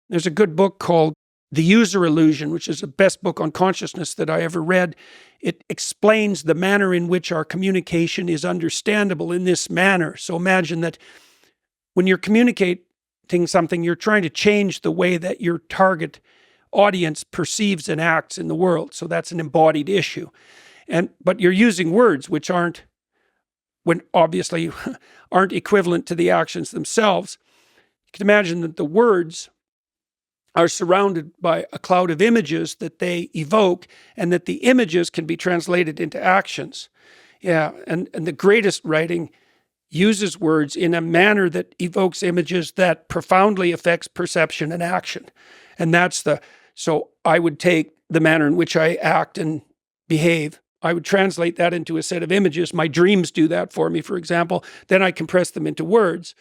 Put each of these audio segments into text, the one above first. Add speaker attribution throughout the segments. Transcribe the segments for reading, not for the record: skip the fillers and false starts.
Speaker 1: There's a good book called The User Illusion, which is the best book on consciousness that I ever read. It explains the manner in which our communication is understandable in this manner. So imagine that when you're communicating something, you're trying to change the way that your target audience perceives and acts in the world. So that's an embodied issue. But you're using words which obviously aren't equivalent to the actions themselves. You can imagine that the words are surrounded by a cloud of images that they evoke, and that the images can be translated into actions. Yeah, and the greatest writing uses words in a manner that evokes images that profoundly affects perception and action. And so I would take the manner in which I act and behave, I would translate that into a set of images. My dreams do that for me, for example. Then I compress them into words.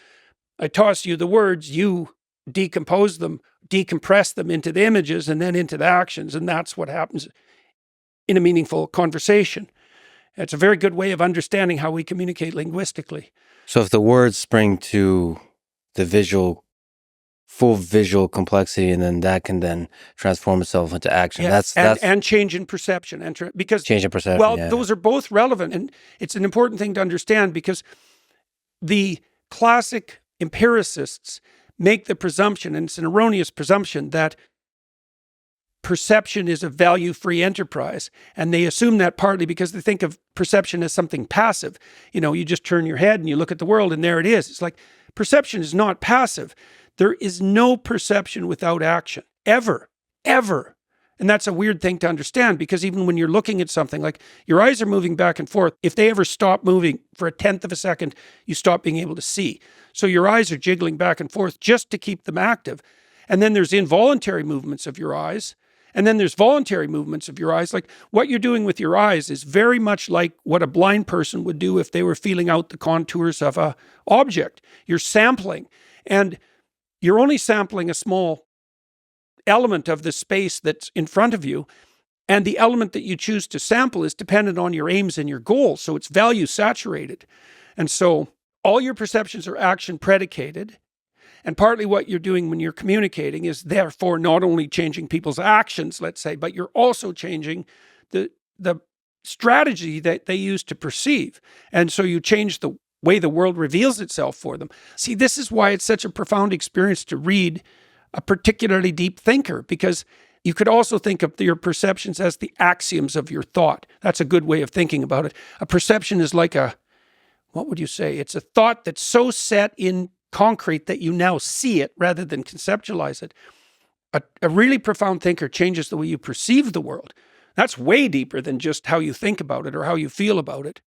Speaker 1: I toss you the words, you decompose them, decompress them into the images and then into the actions. And that's what happens in a meaningful conversation. It's a very good way of understanding how we communicate linguistically.
Speaker 2: So if the words spring to the full visual complexity, and then that can then transform itself into action.
Speaker 1: Yes, and change in perception. Because change in perception. Well, those are both relevant, and it's an important thing to understand because the classic empiricists make the presumption, and it's an erroneous presumption, that perception is a value-free enterprise. And they assume that partly because they think of perception as something passive. You just turn your head and you look at the world and there it is. It's like perception is not passive. There is no perception without action, ever. And that's a weird thing to understand because even when you're looking at something, like your eyes are moving back and forth, if they ever stop moving for a tenth of a second, you stop being able to see. So your eyes are jiggling back and forth just to keep them active. And then there's involuntary movements of your eyes. And then there's voluntary movements of your eyes. Like what you're doing with your eyes is very much like what a blind person would do if they were feeling out the contours of an object. You're sampling, and you're only sampling a small element of the space that's in front of you. And the element that you choose to sample is dependent on your aims and your goals. So it's value saturated. And so all your perceptions are action predicated. And partly what you're doing when you're communicating is therefore not only changing people's actions, let's say, but you're also changing the strategy that they use to perceive. And so you change the way the world reveals itself for them. See, this is why it's such a profound experience to read a particularly deep thinker, because you could also think of your perceptions as the axioms of your thought. That's a good way of thinking about it. A perception is like what would you say? It's a thought that's so set in concrete that you now see it rather than conceptualize it. A really profound thinker changes the way you perceive the world. That's way deeper than just how you think about it or how you feel about it.